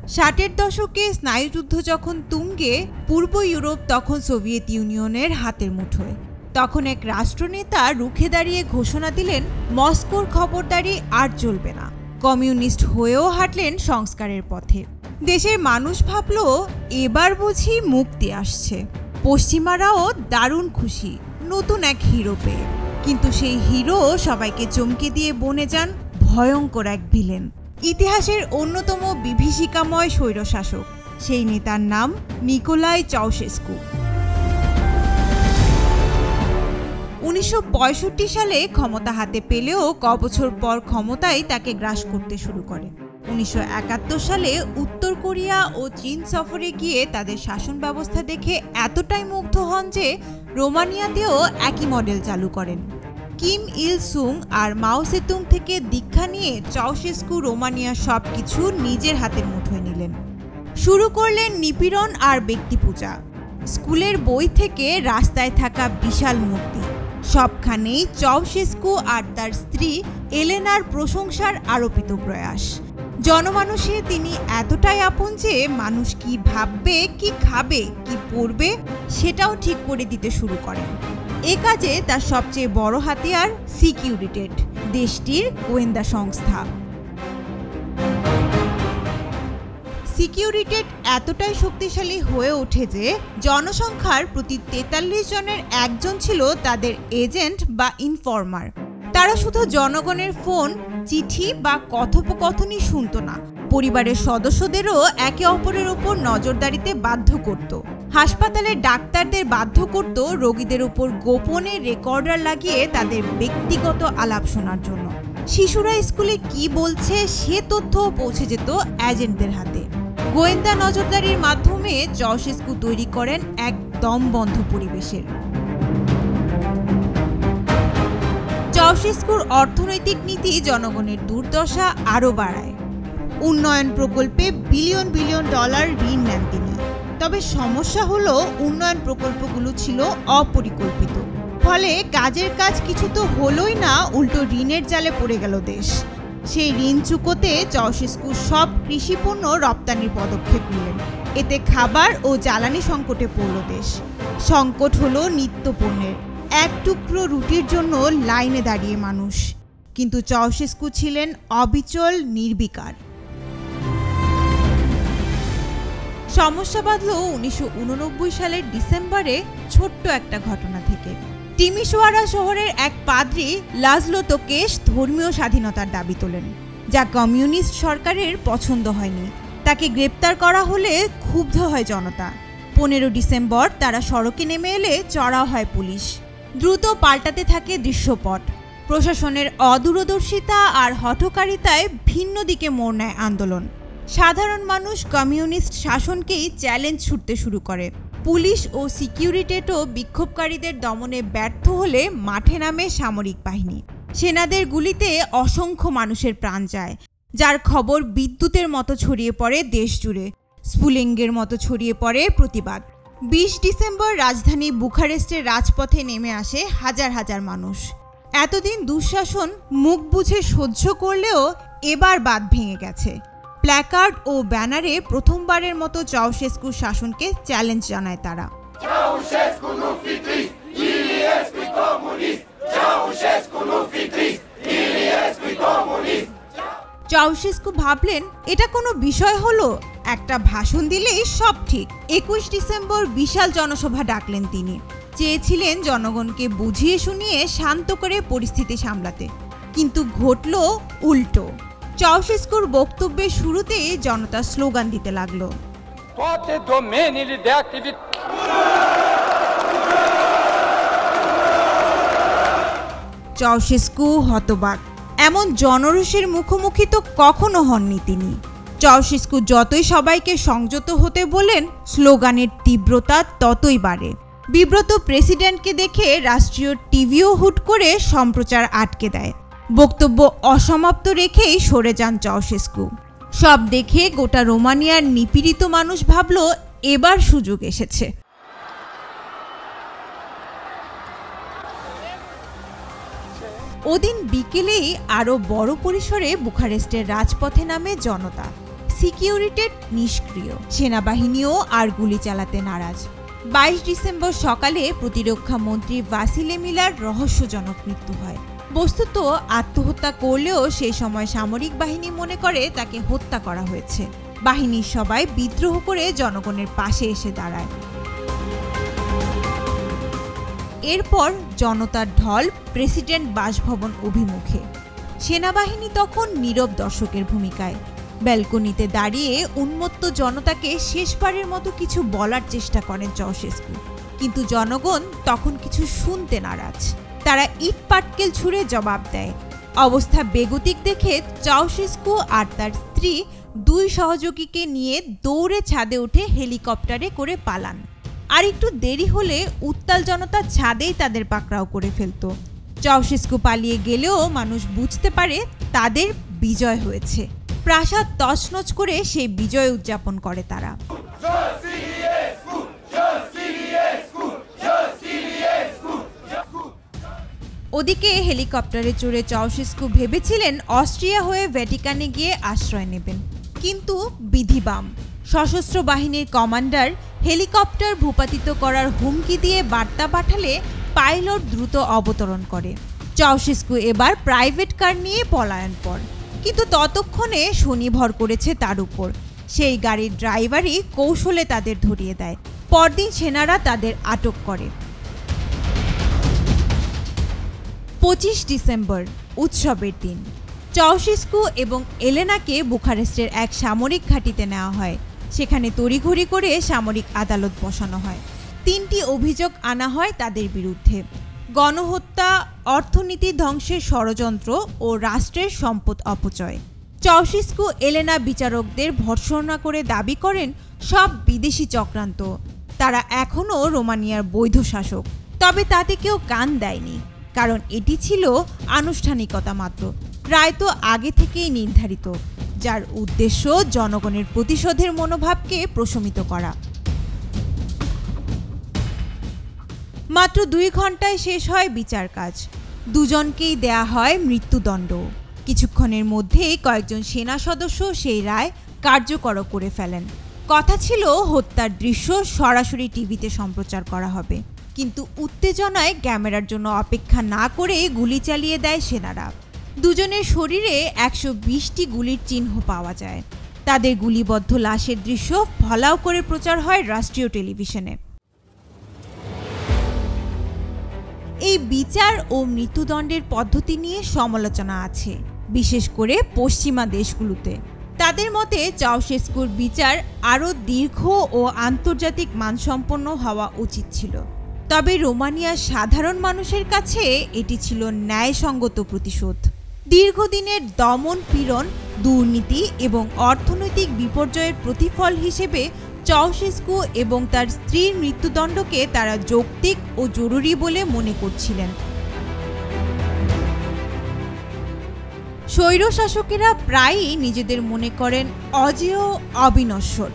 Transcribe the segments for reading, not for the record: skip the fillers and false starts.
ষাটের দশকে স্নায়ুযুদ্ধ যখন তুঙ্গে, পূর্ব ইউরোপ তখন সোভিয়েত ইউনিয়নের হাতের মুঠোয়। তখন এক রাষ্ট্রনেতা রুখে দাঁড়িয়ে ঘোষণা দিলেন, মস্কোর খবরদারি আর চলবে না। কমিউনিস্ট হয়েও হাঁটলেন সংস্কারের পথে। দেশের মানুষ ভাবল, এবার বুঝি মুক্তি আসছে। পশ্চিমারাও দারুণ খুশি নতুন এক হিরো পেয়ে। কিন্তু সেই হিরো সবাইকে চমকে দিয়ে বনে যান ভয়ঙ্কর এক ভিলেন, ইতিহাসের অন্যতম বিভীষিকাময় স্বৈরশাসক। সেই নেতার নাম নিকোলাই চাউশেস্কু। 1965 সালে ক্ষমতা হাতে পেলেও কবছর পর ক্ষমতায় তাকে গ্রাস করতে শুরু করে। 1971 সালে উত্তর কোরিয়া ও চীন সফরে গিয়ে তাদের শাসন ব্যবস্থা দেখে এতটাই মুগ্ধ হন যে রোমানিয়াতেও একই মডেল চালু করেন। কিম ইল সুং আর মাও সেতুং থেকে দীক্ষা নিয়ে চাউশেস্কু রোমানিয়ার সবকিছু নিজের হাতের মুঠোয় নিলেন। শুরু করলেন নিপীড়ন আর ব্যক্তি পূজা। স্কুলের বই থেকে রাস্তায় থাকা বিশাল মূর্তি, সবখানেই চাউশেস্কু আর তার স্ত্রী এলেনার প্রশংসার আরোপিত প্রয়াস। জনমানুষে তিনি এতটাই আপন যে মানুষ কি ভাববে, কি খাবে, কি পড়বে সেটাও ঠিক করে দিতে শুরু করেন। এ কাজে তার সবচেয়ে বড় হাতিয়ার সিকিউরিটেট, দেশটির গোয়েন্দা সংস্থা। সিকিউরিটেট এতটাই শক্তিশালী হয়ে ওঠে যে জনসংখ্যার প্রতি 43 জনের একজন ছিল তাদের এজেন্ট বা ইনফর্মার। তারা শুধু জনগণের ফোন, চিঠি বা কথোপকথনই শুনত না, পরিবারের সদস্যদেরও একে অপরের উপর নজরদারিতে বাধ্য করত। হাসপাতালের ডাক্তারদের বাধ্য করত রোগীদের উপর গোপনে রেকর্ডার লাগিয়ে তাদের ব্যক্তিগত আলাপ শোনার জন্য। শিশুরা স্কুলে কি বলছে সে তথ্যও পৌঁছে যেত এজেন্টদের হাতে। গোয়েন্দা নজরদারির মাধ্যমে চাউশেস্কু তৈরি করেন এক দমবন্ধ পরিবেশের। চাউশেস্কুর অর্থনৈতিক নীতি জনগণের দুর্দশা আরও বাড়ায়। উন্নয়ন প্রকল্পে বিলিয়ন বিলিয়ন ডলার ঋণ নেন তিনি। তবে সমস্যা হলো উন্নয়ন প্রকল্পগুলো ছিল অপরিকল্পিত। ফলে কাজের কাজ কিছু তো হলোই না, উল্টো ঋণের জালে পড়ে গেল দেশ। সেই ঋণ চুকোতে চাউশেস্কু সব কৃষিপণ্য রপ্তানির পদক্ষেপ নিলেন। এতে খাবার ও জ্বালানি সংকটে পড়ল দেশ। সংকট হলো নিত্যপণ্যের। এক টুকরো রুটির জন্য লাইনে দাঁড়িয়ে মানুষ। কিন্তু চাউশেস্কু ছিলেন অবিচল, নির্বিকার। সমস্যা বাঁধল 1989 সালের ডিসেম্বরে ছোট্ট একটা ঘটনা থেকে। টিমিশোয়ারা শহরের এক পাদ্রী লাজলো তোকেশ ধর্মীয় স্বাধীনতার দাবি তোলেন, যা কমিউনিস্ট সরকারের পছন্দ হয়নি। তাকে গ্রেপ্তার করা হলে ক্ষুব্ধ হয় জনতা। 15 ডিসেম্বর তারা সড়কে নেমে এলে চড়াও হয় পুলিশ। দ্রুত পাল্টাতে থাকে দৃশ্যপট। প্রশাসনের অদূরদর্শিতা আর হঠকারিতায় ভিন্ন দিকে মোড় নেয় আন্দোলন। সাধারণ মানুষ কমিউনিস্ট শাসনকেই চ্যালেঞ্জ ছুটতে শুরু করে। পুলিশ ও সিকিউরিটেটও বিক্ষোভকারীদের দমনে ব্যর্থ হলে মাঠে নামে সামরিক বাহিনী। সেনাদের গুলিতে অসংখ্য মানুষের প্রাণ যায়, যার খবর বিদ্যুতের মতো ছড়িয়ে পড়ে দেশ জুড়ে। স্ফুলিঙ্গের মতো ছড়িয়ে পড়ে প্রতিবাদ। 20 ডিসেম্বর রাজধানী বুখারেস্টের রাজপথে নেমে আসে হাজার হাজার মানুষ। এতদিন দুঃশাসন মুখ বুঝে সহ্য করলেও এবার বাঁধ ভেঙে গেছে। প্ল্যাকার্ড ও ব্যানারে প্রথমবারের মতো চাউশেস্কুর শাসনকে চ্যালেঞ্জ জানায় তারা। চাউশেস্কু ভাবলেন, এটা কোনো বিষয় হলো? একটা ভাষণ দিলেই সব ঠিক। 21 ডিসেম্বর বিশাল জনসভা ডাকলেন তিনি। চেয়েছিলেন জনগণকে বুঝিয়ে শুনিয়ে শান্ত করে পরিস্থিতি সামলাতে। কিন্তু ঘটল উল্টো। চাউশেস্কুর বক্তব্যের শুরুতে জনতা স্লোগান দিতে লাগলো, চাউশেস্কু হতবাক। এমন জনরোষের মুখোমুখি তো কখনো হননি তিনি। চাউশেস্কু যতই সবাইকে সংযত হতে বলেন, স্লোগানের তীব্রতা ততই বাড়ে। বিব্রত প্রেসিডেন্টকে দেখে রাষ্ট্রীয় টিভিও হুট করে সম্প্রচার আটকে দেয়। বক্তব্য অসমাপ্ত রেখেই সরে যান চাউশেস্কু। সব দেখে গোটা রোমানিয়ার নিপীড়িত মানুষ ভাবল, এবার সুযোগ এসেছে। ওদিন বিকেলেই আরও বড় পরিসরে বুখারেস্টের রাজপথে নামে জনতা। সিকিউরিটি নিষ্ক্রিয়, সেনাবাহিনীও আর গুলি চালাতে নারাজ। 22 ডিসেম্বর সকালে প্রতিরক্ষা মন্ত্রী ভাসিলি মিলার রহস্যজনক মৃত্যু হয়। বস্তুত আত্মহত্যা করলেও সেই সময় সামরিক বাহিনী মনে করে তাকে হত্যা করা হয়েছে। বাহিনীর সবাই বিদ্রোহ করে জনগণের পাশে এসে দাঁড়ায়। এরপর জনতার ঢল প্রেসিডেন্ট বাসভবন অভিমুখে। সেনাবাহিনী তখন নীরব দর্শকের ভূমিকায়, ব্যালকনিতে দাঁড়িয়ে উন্মত্ত জনতাকে শেষবারের মতো কিছু বলার চেষ্টা করেন চাউশেস্কু। কিন্তু জনগণ তখন কিছু শুনতে নারাজ। তারা ইট পাটকেল ছুঁড়ে জবাব দেয়। অবস্থা বেগতিক দেখে চাউশেস্কু আর তার স্ত্রী 2 সহযোগীকে নিয়ে দৌড়ে ছাদে উঠে হেলিকপ্টারে করে পালান। আর একটু দেরি হলে উত্তাল জনতা ছাদেই তাদের পাকড়াও করে ফেলত। চাউশেস্কু পালিয়ে গেলেও মানুষ বুঝতে পারে তাদের বিজয় হয়েছে। প্রাসাদ তছনছ করে সেই বিজয় উদযাপন করে তারা। ওদিকে হেলিকপ্টারে চড়ে চাউশেস্কু ভেবেছিলেন অস্ট্রিয়া হয়ে ভ্যাটিকানে গিয়ে আশ্রয় নেবেন, কিন্তু বিধিবাম। সশস্ত্র বাহিনীর কমান্ডার হেলিকপ্টার ভূপাতিত করার হুমকি দিয়ে বার্তা পাঠালে পাইলট দ্রুত অবতরণ করে। চাউশেস্কু এবার প্রাইভেট কার নিয়ে পলায়ন পর, কিন্তু ততক্ষণে শনি ভর করেছে তার উপর। সেই গাড়ির ড্রাইভারই কৌশলে তাদের ধরিয়ে দেয়। পরদিন সেনারা তাদের আটক করে। 25 ডিসেম্বর উৎসবের দিন চাউশেস্কু এবং এলেনাকে বুখারেস্টের এক সামরিক ঘাঁটিতে নেওয়া হয়। সেখানে তড়িঘড়ি করে সামরিক আদালত বসানো হয়। 3টি অভিযোগ আনা হয় তাদের বিরুদ্ধে: গণহত্যা, অর্থনীতি ধ্বংসের ষড়যন্ত্র ও রাষ্ট্রের সম্পদ অপচয়। চাউশেস্কু এলেনা বিচারকদের ভর্ৎসনা করে দাবি করেন সব বিদেশি চক্রান্ত। তারা এখনও রোমানিয়ার বৈধ শাসক। তবে তাতে কেউ কান দেয়নি, কারণ এটি ছিল আনুষ্ঠানিকতা মাত্র। রায় তো আগে থেকেই নির্ধারিত, যার উদ্দেশ্য জনগণের প্রতিশোধের মনোভাবকে প্রশমিত করা। মাত্র 2 ঘন্টায় শেষ হয় বিচার কাজ। দুজনকেই দেয়া হয় মৃত্যুদণ্ড। কিছুক্ষণের মধ্যেই কয়েকজন সেনা সদস্য সেই রায় কার্যকর করে ফেলেন। কথা ছিল হত্যার দৃশ্য সরাসরি টিভিতে সম্প্রচার করা হবে, কিন্তু উত্তেজনায় ক্যামেরার জন্য অপেক্ষা না করে গুলি চালিয়ে দেয় সেনারা। দুজনের শরীরে 120টি গুলির চিহ্ন পাওয়া যায়। তাদের গুলিবদ্ধ লাশের দৃশ্য ফলাও করে প্রচার হয় রাষ্ট্রীয় টেলিভিশনে। এই বিচার ও মৃত্যুদণ্ডের পদ্ধতি নিয়ে সমালোচনা আছে, বিশেষ করে পশ্চিমা দেশগুলোতে। তাদের মতে চাউশেস্কুর বিচার আরও দীর্ঘ ও আন্তর্জাতিক মানসম্পন্ন হওয়া উচিত ছিল। তবে রোমানিয়ার সাধারণ মানুষের কাছে এটি ছিল ন্যায়সঙ্গত প্রতিশোধ। দীর্ঘদিনের দমন পীড়ন, দুর্নীতি এবং অর্থনৈতিক বিপর্যয়ের প্রতিফল হিসেবে চাউশেস্কু এবং তার স্ত্রীর মৃত্যুদণ্ডকে তারা যৌক্তিক ও জরুরি বলে মনে করছিলেন। স্বৈরশাসকেরা প্রায়ই নিজেদের মনে করেন অজেয়, অবিনশ্বর।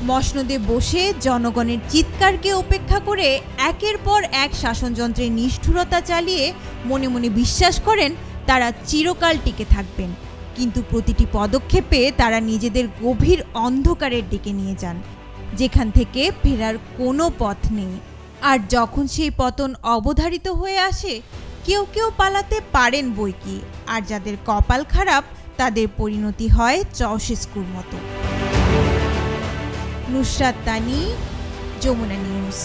মসনদে বসে জনগণের চিৎকারকে উপেক্ষা করে একের পর এক শাসনযন্ত্রের নিষ্ঠুরতা চালিয়ে মনে মনে বিশ্বাস করেন তারা চিরকাল টিকে থাকবেন। কিন্তু প্রতিটি পদক্ষেপে তারা নিজেদের গভীর অন্ধকারের দিকে নিয়ে যান, যেখান থেকে ফেরার কোনো পথ নেই। আর যখন সেই পতন অবধারিত হয়ে আসে, কেউ কেউ পালাতে পারেন বইকি, আর যাদের কপাল খারাপ তাদের পরিণতি হয় চাউশেস্কুর মতো। নুসরাত তানি, যমুনা নিউজ।